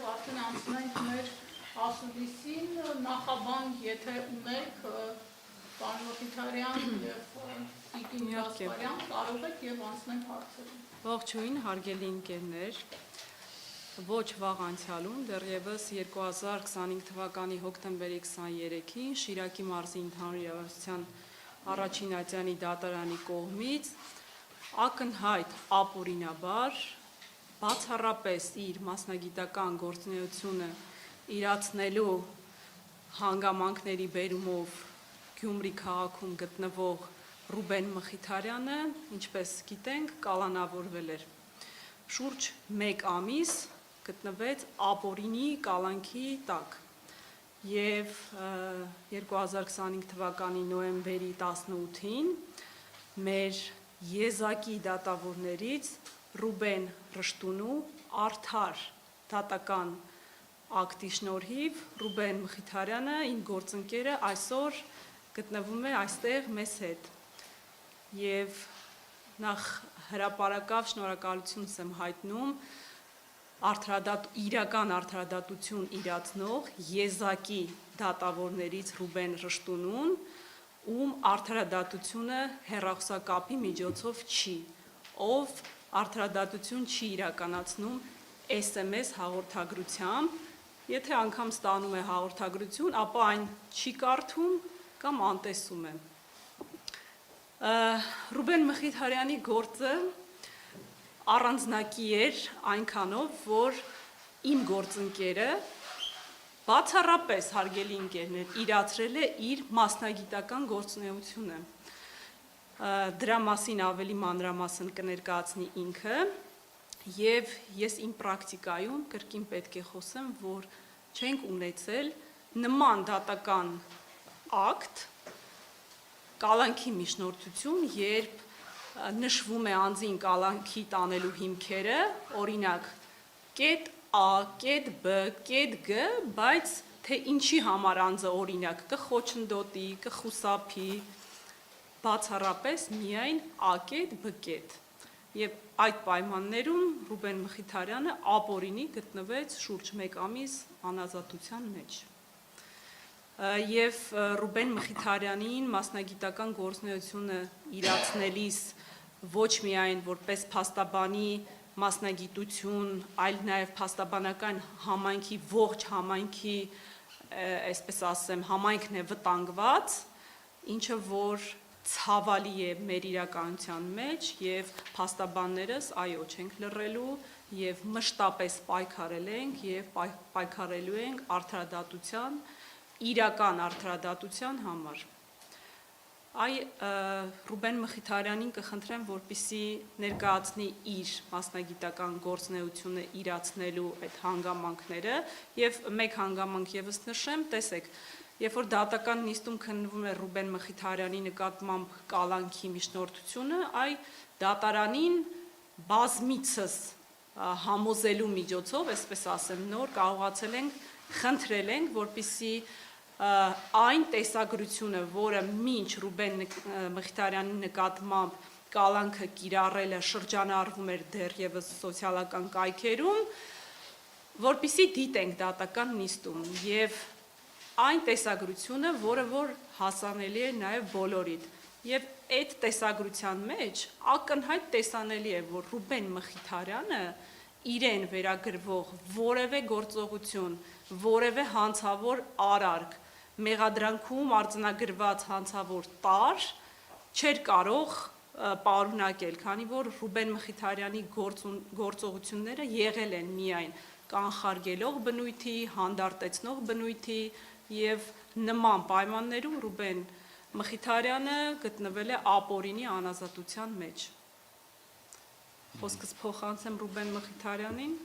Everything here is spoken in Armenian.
արդեն անցնենք մեր ասուլիսին, նախաբան, եթե ունեք պարոն Մխիթարյան և Տիկին Գասպարյան, կարող եք և անցնենք հարցերին։ Ողջույն, հարգելի ընկերներ, ոչ վաղ անցյալում, դեռևս 2025 թվականի հոկտեմբերի 23-ին Շիրակի մարզի ընդհանուր իրավասության առաջին ատյանի դատարանի կողմից ակնհայտ ապօրինաբար բացառապես իր մասնագիտական գործունեությունը իրացնելու հանգամանքների բերումով Գյումրի քաղաքում գտնվող Ռուբեն Մխիթարյանը, ինչպես գիտենք, կալանավորվել էր։ Շուրջ 1 ամիս գտնվեց ապօրինի կալանքի տակ և 2025 թվականի նոյեմբերի 18-ին մեր եզակի դատավորներից Ռուբեն Ռշտունու արդար դատական ակտի շնորհիվ Ռուբեն Մխիթարյանը, իմ գործընկերը, այսօր գտնվում է այստեղ մեզ հետ և նախ հրապարակավ շնորհակալություն եմ հայտնում իրական արդարադատություն իրացնող եզակի դատավորներից Ռուբեն Ռշտունուն, ում արդարադատությունը հեռախոսակապի միջոցով չի, ով արդարադատություն չի իրականացնում SMS հաղորդագրությամբ, եթե անգամ ստանում է հաղորդագրություն, ապա այն չի կարդում կամ անտեսում է։ Ռուբեն Մխիթարյանի գործը առանձնակի էր այնքանով, որ իմ գործընկերը բացառապես, հարգելի ընկերներ, իրացրել է իր մասնագիտական գործունեությունը։ Դրա մասին ավելի մանրամասն կներկայացնի ինքը և ես իմ պրակտիկայում կրկին պետք է խոսեմ, որ չենք ունեցել նման դատական ակտ, կալանքի միջնորդություն, երբ նշվում է անձին կալանքի տանելու հիմքերը, օրինակ կ.ա, կ.բ, կ.գ, բայց թե ինչի համար անձը օրինակ կխոչընդոտի, կխուսափի, բացառապես միայն ա. բ. Եվ այդ պայմաններում Ռուբեն Մխիթարյանը ապօրինի գտնվեց շուրջ 1 ամիս անազատության մեջ։ Եվ Ռուբեն Մխիթարյանին մասնագիտական գործունեությունը իրացնելիս ոչ միայն որպես փաստաբանի մասնագիտություն, այլ նաև փաստաբանական համայնքի ողջ համայնքի, այսպես ասեմ, համայնքն է վտանգված, ինչը որ ցավալի է մեր իրականության մեջ և փաստաբաններս, այո, չենք լռելու և մշտապես պայքարել ենք և պայքարելու ենք արդարադատության, իրական արդարադատության համար։ Ռուբեն Մխիթարյանին կխնդրեմ, որպեսզի ներկայացնի իր մասնագիտական գործունեությունը իրացնելու այդ հանգամանքները և մեկ հանգամանք ևս նշեմ, տեսեք, երբ որ դատական նիստում քննվում է Ռուբեն Մխիթարյանի նկատմամբ կալանքի միջնորդությունը, դատարանին բազմիցս համոզելու միջոցով, այսպես ասեմ, նոր կարողացել ենք, խնդրել ենք, որպեսզի այն տեսագրությունը, որը մինչ Ռուբեն Մխիթարյանի նկատմամբ կալանքը կիրառելը շրջանառվում էր դեռևս սոցիալական կայքերում, որպեսզի դիտենք դատական նիստում և այն տեսագրությունը, որը որ հասանելի է նաև բոլորիդ։ Եվ այդ տեսագրության մեջ ակնհայտ տեսանելի է, որ Ռուբեն Մխիթարյանը իրեն վերագրվող որևէ գործողություն, որևէ հանցավոր արարք, մեղադրանքում արձանագրված հանցավոր տարր չէր կարող պարունակել, քանի որ Ռուբեն Մխիթարյանի գործողությունները եղել են միայն կանխարգելող բնույթի, հանդարտեցնող բնույթի և նման պայմաններում Ռուբեն Մխիթարյանը գտնվել է ապօրինի անազատության մեջ։ Խոսքս փոխանցեմ Ռուբեն Մխիթարյանին։